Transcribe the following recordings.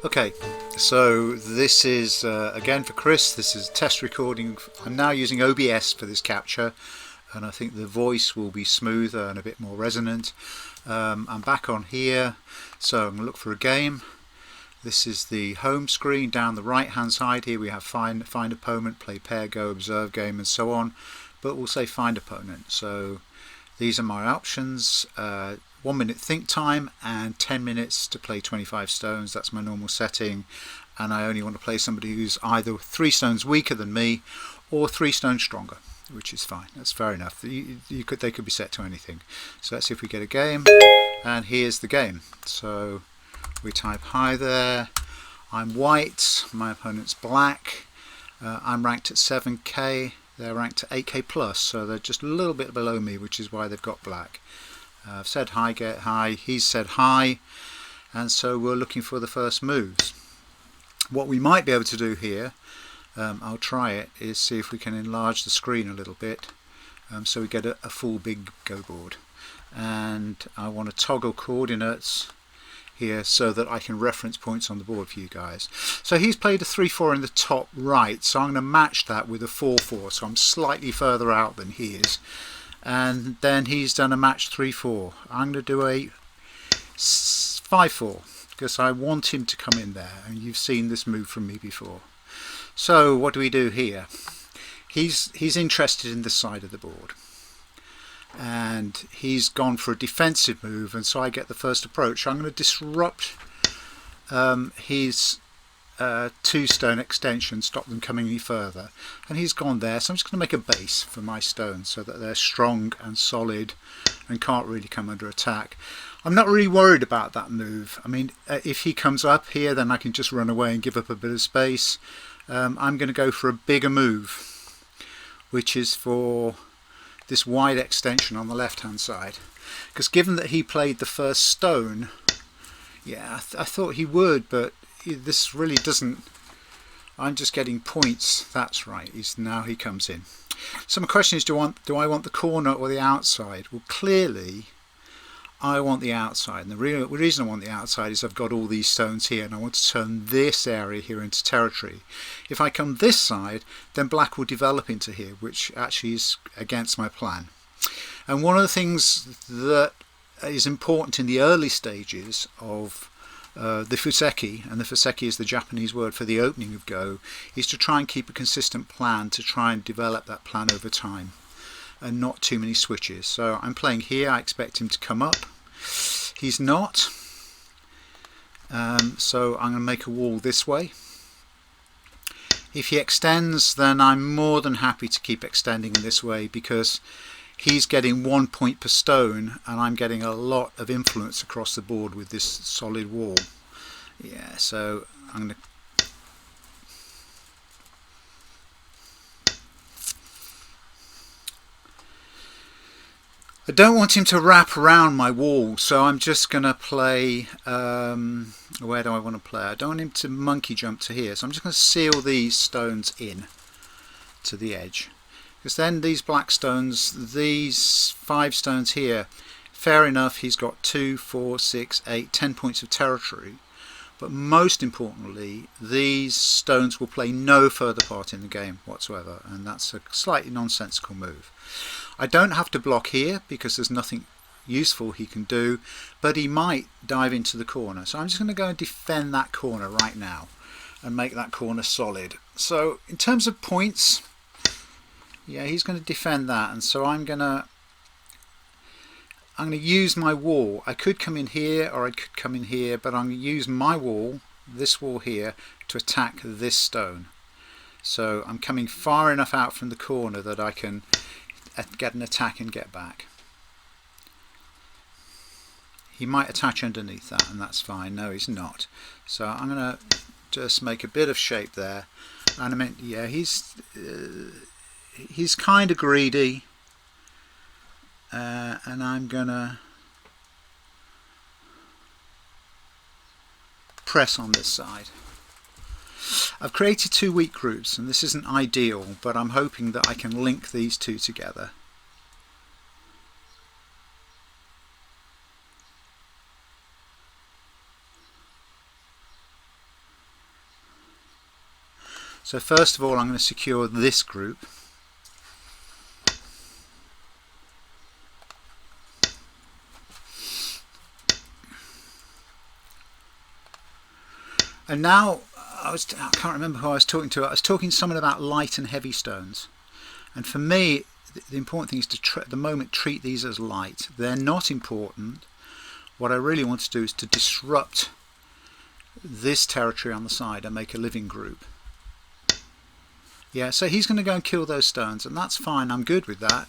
Okay, so this is again for Chris. This is a test recording. I'm now using OBS for this capture, and I think the voice will be smoother and a bit more resonant. I'm back on here, so I'm going to look for a game. This is the home screen. Down the right hand side here we have find opponent, play pair, go, observe game, and so on, but we'll say find opponent. So these are my options. 1 minute think time and 10 minutes to play 25 stones. That's my normal setting, and I only want to play somebody who's either 3 stones weaker than me or 3 stones stronger, which is fine. That's fair enough. They could be set to anything. So let's see if we get a game, and here's the game. So we type hi there. I'm white, my opponent's black. I'm ranked at 7k, they're ranked at 8k plus, so they're just a little bit below me, which is why they've got black. I've said hi, get hi, he's said hi, and so we're looking for the first moves. What we might be able to do here, I'll try it, is see if we can enlarge the screen a little bit, so we get a full big go board. And I want to toggle coordinates here so that I can reference points on the board for you guys. So he's played a 3-4 in the top right, so I'm going to match that with a 4-4, so I'm slightly further out than he is. And then he's done a match 3-4. I'm going to do a 5-4 because I want him to come in there, and you've seen this move from me before. So what do we do here? He's interested in this side of the board, and he's gone for a defensive move, and so I get the first approach. I'm going to disrupt his 2-stone extension, stop them coming any further, and he's gone there, so I'm just going to make a base for my stones so that they're strong and solid and can't really come under attack. I'm not really worried about that move. I mean, if he comes up here, then I can just run away and give up a bit of space. I'm going to go for a bigger move, which is for this wide extension on the left hand side, because given that he played the first stone, yeah, I thought he would, but this really doesn't. I'm just getting points. That's right. Now he comes in. So my question is, do I want the corner or the outside? Well, clearly I want the outside, and the reason I want the outside is I've got all these stones here, and I want to turn this area here into territory. If I come this side, then black will develop into here, which actually is against my plan. And one of the things that is important in the early stages of the fuseki, and the fuseki is the Japanese word for the opening of Go, is to try and keep a consistent plan, to try and develop that plan over time and not too many switches. So I'm playing here. I expect him to come up. He's not, so I'm going to make a wall this way. If he extends, then I'm more than happy to keep extending in this way, because he's getting 1 point per stone and I'm getting a lot of influence across the board with this solid wall. Yeah, so I'm going to I don't want him to wrap around my wall, so I'm just going to play, where do I want to play? I don't want him to monkey jump to here, so I'm just going to seal these stones in to the edge. Because then these black stones, these 5 stones here, fair enough, he's got 2, 4, 6, 8, 10 points of territory. But most importantly, these stones will play no further part in the game whatsoever, and that's a slightly nonsensical move. I don't have to block here because there's nothing useful he can do, but he might dive into the corner. So I'm just going to go and defend that corner right now and make that corner solid. So in terms of points, yeah, he's going to defend that, and so I'm going to use my wall. I could come in here or I could come in here, but I'm going to use my wall, this wall here, to attack this stone. So I'm coming far enough out from the corner that I can get an attack and get back. He might attach underneath that, and that's fine. No, he's not. So I'm going to just make a bit of shape there. And I mean, yeah, he's kind of greedy, and I'm going to press on this side. I've created 2 weak groups, and this isn't ideal, but I'm hoping that I can link these 2 together. So first of all I'm going to secure this group. And now I can't remember who I was talking to. I was talking to someone about light and heavy stones. And for me, the important thing is to, at the moment, treat these as light. They're not important. What I really want to do is to disrupt this territory on the side and make a living group. Yeah, so he's going to go and kill those stones, and that's fine. I'm good with that.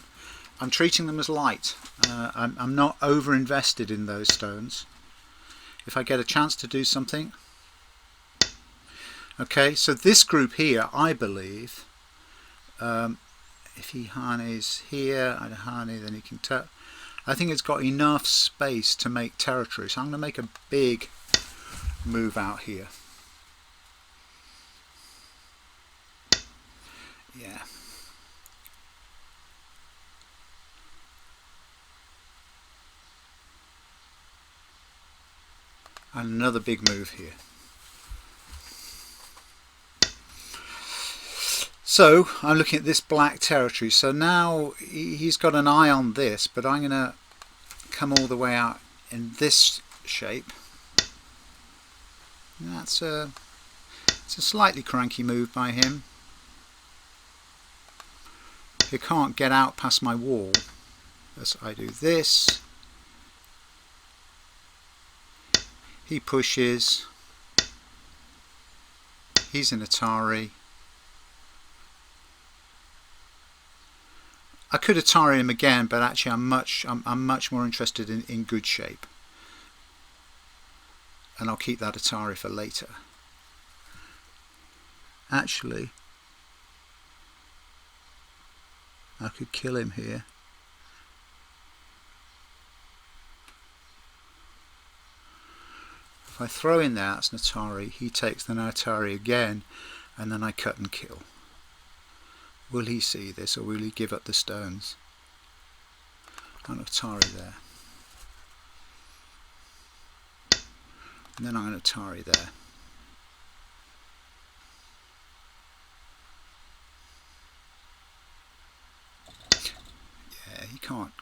I'm treating them as light. I'm not over invested in those stones. If I get a chance to do something. Okay, so this group here, I believe, if he harneys here, I'd harney, then he can tap. I think it's got enough space to make territory, so I'm going to make a big move out here. Yeah. And another big move here. So I'm looking at this black territory. So now he's got an eye on this, but I'm going to come all the way out in this shape. And it's a slightly cranky move by him. He can't get out past my wall. As I do this, he pushes. He's in Atari. I could Atari him again, but actually I'm much more interested in good shape, and I'll keep that Atari for later. Actually, I could kill him here. If I throw in there, that's an Atari. He takes the Atari again, and then I cut and kill. Will he see this, or will he give up the stones? An Atari there. And then I'm going to Atari there. Yeah, he can't.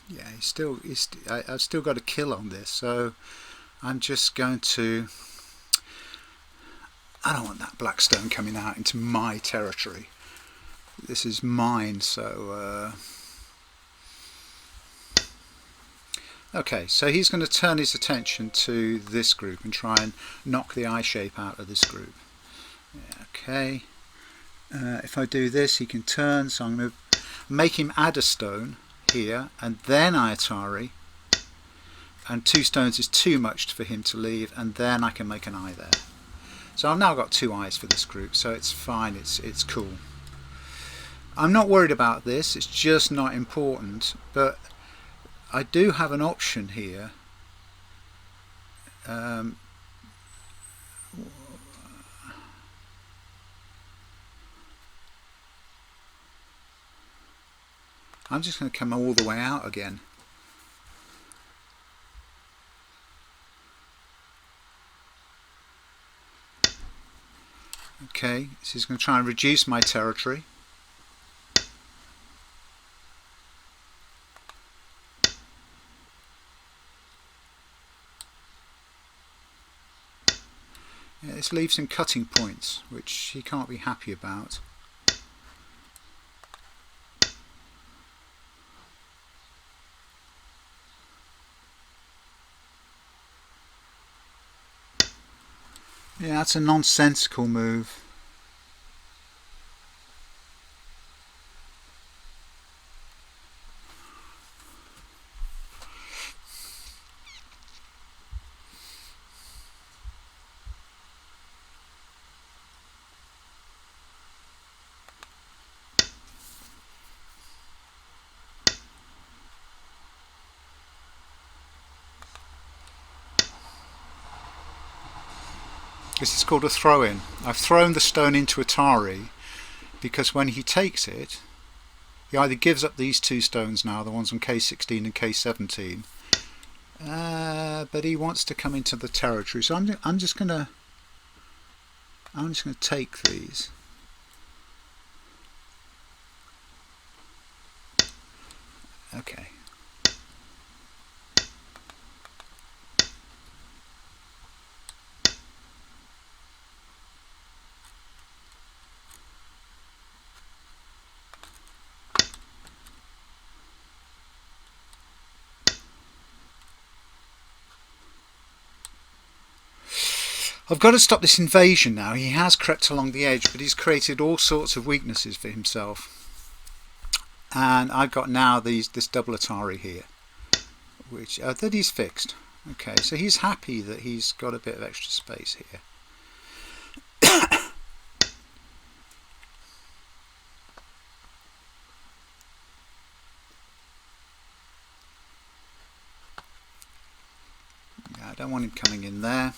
Yeah, I've still got a kill on this, so I'm just going to. I don't want that black stone coming out into my territory. This is mine, so okay, so he's going to turn his attention to this group and try and knock the eye shape out of this group. Yeah, okay, if I do this, he can turn, so I'm going to make him add a stone here, and then I Atari, and 2 stones is too much for him to leave, and then I can make an eye there. So I've now got 2 eyes for this group, so it's fine, it's cool. I'm not worried about this, it's just not important, but I do have an option here. I'm just going to come all the way out again. Okay, so he's going to try and reduce my territory. Yeah, this leaves him cutting points, which he can't be happy about. Yeah, that's a nonsensical move. This is called a throw-in. I've thrown the stone into Atari because when he takes it, he either gives up these 2 stones now, the ones on K16 and K17, But he wants to come into the territory, so I'm just gonna take these. Okay. I've got to stop this invasion now. He has crept along the edge, but he's created all sorts of weaknesses for himself. And I've got now this double Atari here, which that he's fixed. Okay, so he's happy that he's got a bit of extra space here. Yeah, I don't want him coming in there.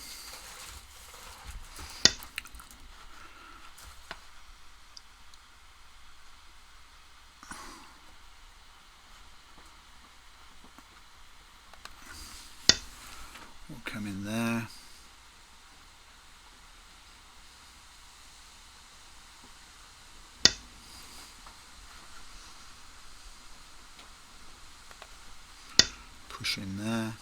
We'll come in there. Push in there.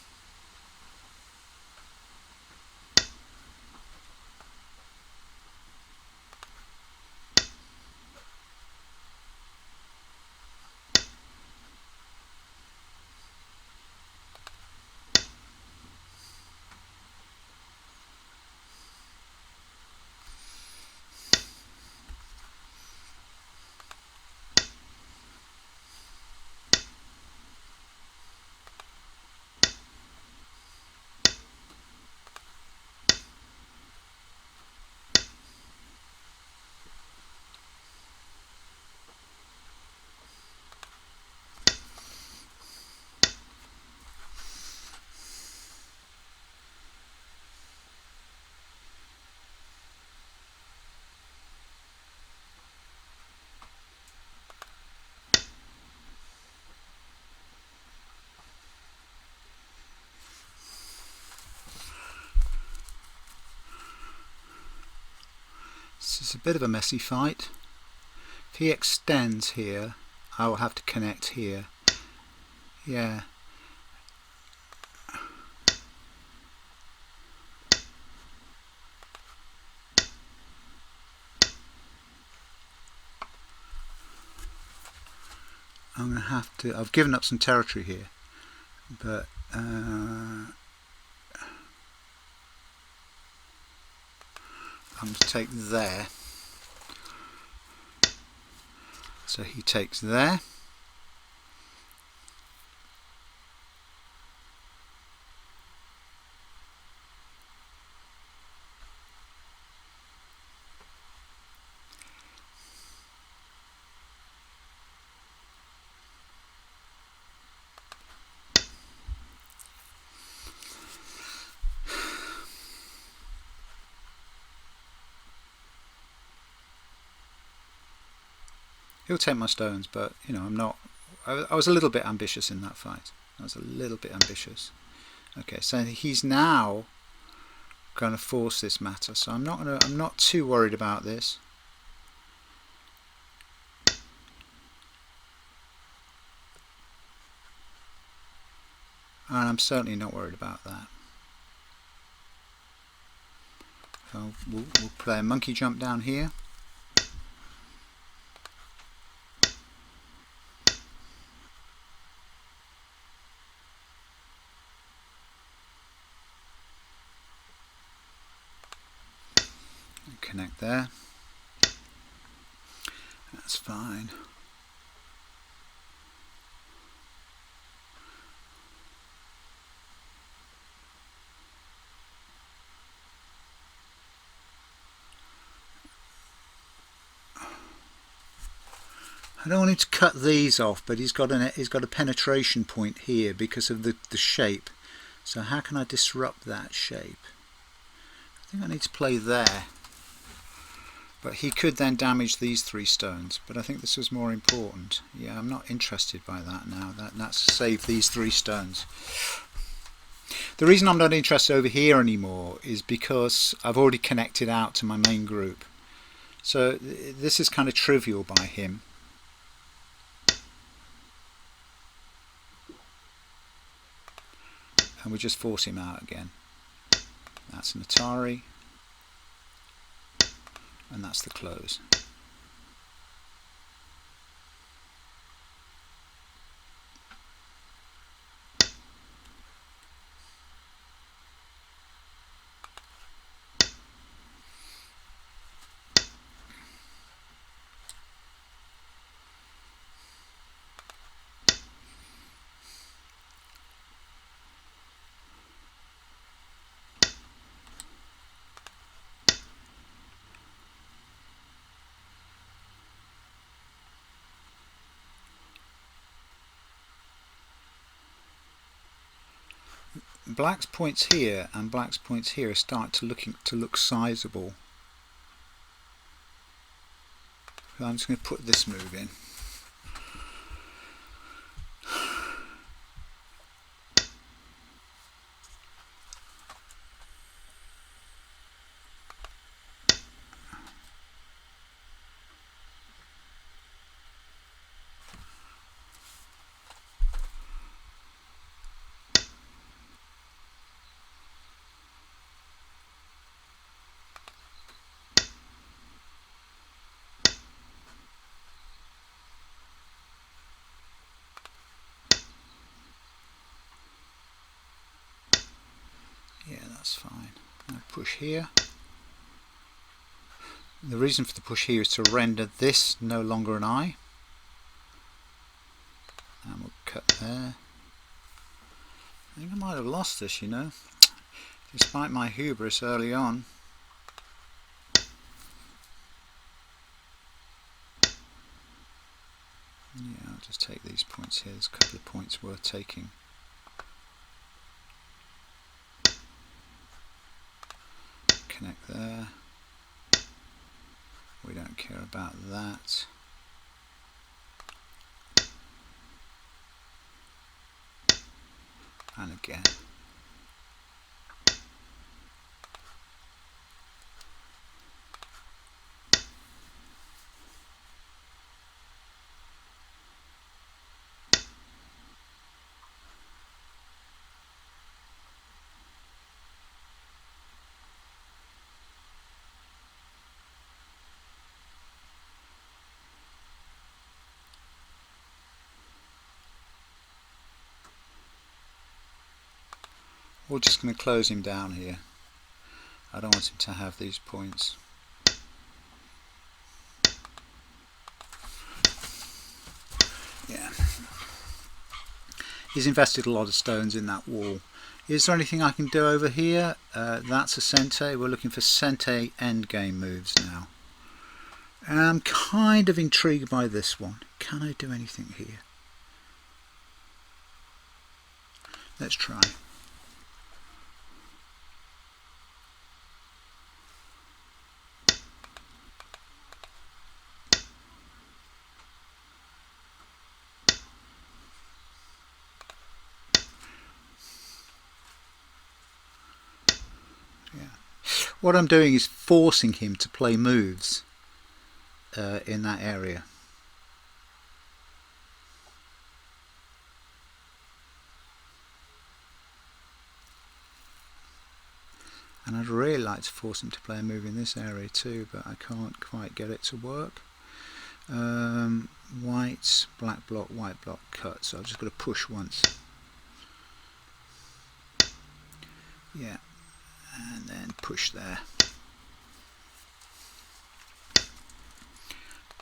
This is a bit of a messy fight. If he extends here, I will have to connect here. Yeah. I'm going to have to... I've given up some territory here, but I'm going to take there. So he takes there. He'll take my stones, but you know, I'm not. I was a little bit ambitious in that fight. I was a little bit ambitious. Okay, so he's now going to force this matter. So I'm not too worried about this. And I'm certainly not worried about that. So we'll play a monkey jump down here. Connect there. That's fine. I don't want him to cut these off, but he's got a penetration point here because of the shape. So how can I disrupt that shape? I think I need to play there. But he could then damage these 3 stones. But I think this was more important. Yeah, I'm not interested by that now. That's saved these 3 stones. The reason I'm not interested over here anymore is because I've already connected out to my main group. So this is kind of trivial by him. And we just force him out again. That's an Atari. And that's the close. Black's points here and Black's points here are starting to look sizable. So I'm just going to put this move in. Yeah, that's fine. Now push here. The reason for the push here is to render this no longer an eye. And we'll cut there. I think I might have lost this, you know, despite my hubris early on. Yeah, I'll just take these points here. There's a couple of points worth taking. Connect there. We don't care about that. And again. We're just going to close him down here. I don't want him to have these points. Yeah. He's invested a lot of stones in that wall. Is there anything I can do over here? That's a Sente. We're looking for Sente endgame moves now. And I'm kind of intrigued by this one. Can I do anything here? Let's try. What I'm doing is forcing him to play moves in that area. And I'd really like to force him to play a move in this area too, but I can't quite get it to work. White, black block, white block, cut. So I've just got to push once. Yeah. And then push there.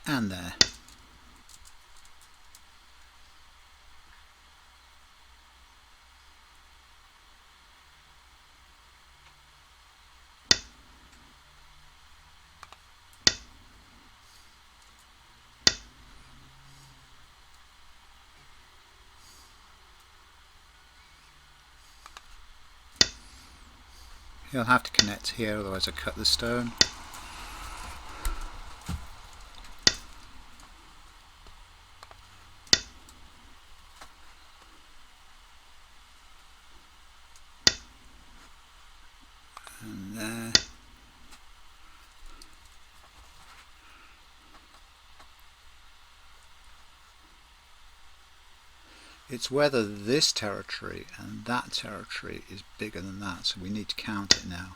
And there. He'll have to connect here, otherwise I cut the stone. It's whether this territory and that territory is bigger than that, so we need to count it now.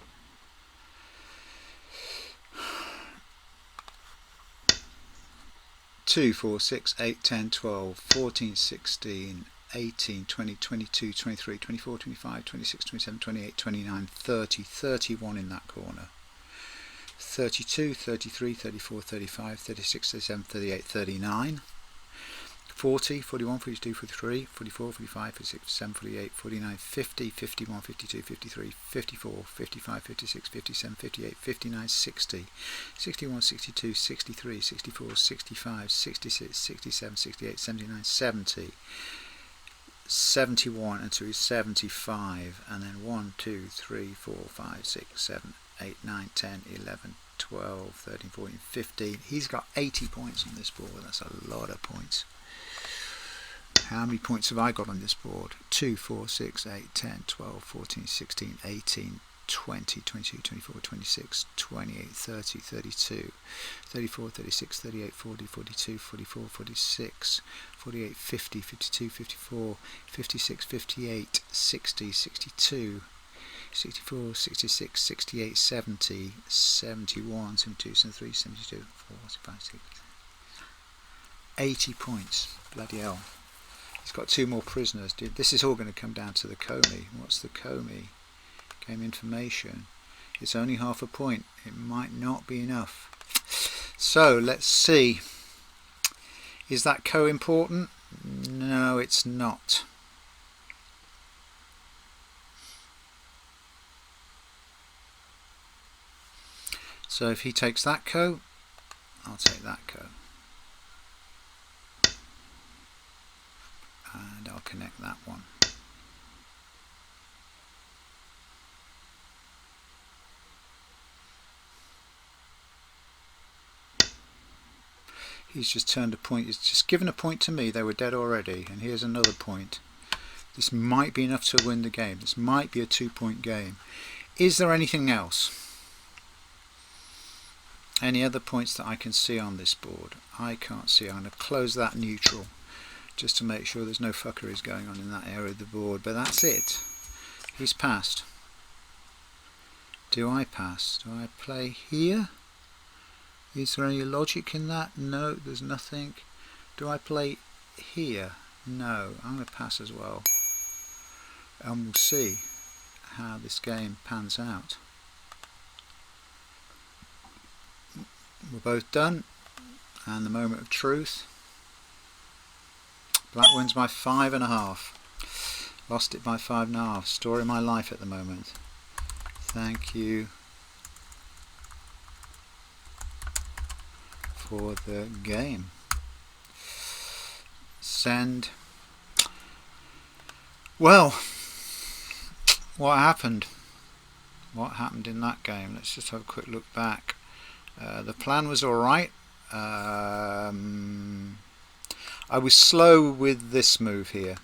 Two, 4, 6, 8, 10, 12, 14, 16, 18, 20, 22, 23, 24, 25, 26, 27, 28, 29, 30, 31 in that corner. 32, 33, 34, 35, 36, 37, 38, 39. 40, 41, 42, 43, 44, 45, 46, 47, 48, 49, 50, 51, 52, 53, 54, 55, 56, 57, 58, 59, 60, 61, 62, 63, 64, 65, 66, 67, 68, 79, 70, 71 until 75, and then 1, 2, 3, 4, 5, 6, 7, 8, 9, 10, 11, 12, 13, 14, 15. He's got 80 points on this board. That's a lot of points. How many points have I got on this board? 2, 4, 6, 8, 10, 12, 14, 16, 18, 20, 22, 24, 26, 28, 30, 32, 34, 36, 38, 40, 42, 44, 46, 48, 50, 52, 54, 56, 58, 60, 62, 64, 66, 68, 70, 71, 72, 73, 72, 74, 75, 76, 80 points. Bloody hell. He's got 2 more prisoners. This is all going to come down to the Comey. What's the Comey? Game information. It's only half a point. It might not be enough. So let's see. Is that co-important? No, it's not. So if he takes that co, I'll take that co. And I'll connect that one. He's just turned a point. He's just given a point to me. They were dead already. And here's another point. This might be enough to win the game. This might be a 2-point game. Is there anything else? Any other points that I can see on this board? I can't see. I'm going to close that neutral, just to make sure there's no fuckeries going on in that area of the board. But that's it. He's passed. Do I pass? Do I play here? Is there any logic in that? No, there's nothing. Do I play here? No, I'm going to pass as well. And we'll see how this game pans out. We're both done. And the moment of truth. Black wins by 5.5. Lost it by 5.5. Story of my life at the moment. Thank you for the game. Send. Well, what happened? What happened in that game? Let's just have a quick look back. The plan was alright. I was slow with this move here.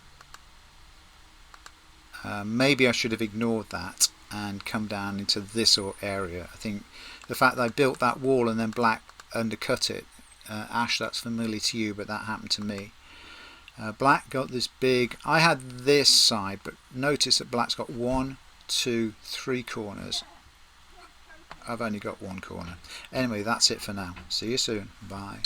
Maybe I should have ignored that and come down into this area. I think the fact that I built that wall and then black undercut it. Ash, that's familiar to you, but that happened to me. Black got this big. I had this side, but notice that black's got 1, 2, 3 corners. I've only got 1 corner. Anyway, that's it for now. See you soon. Bye.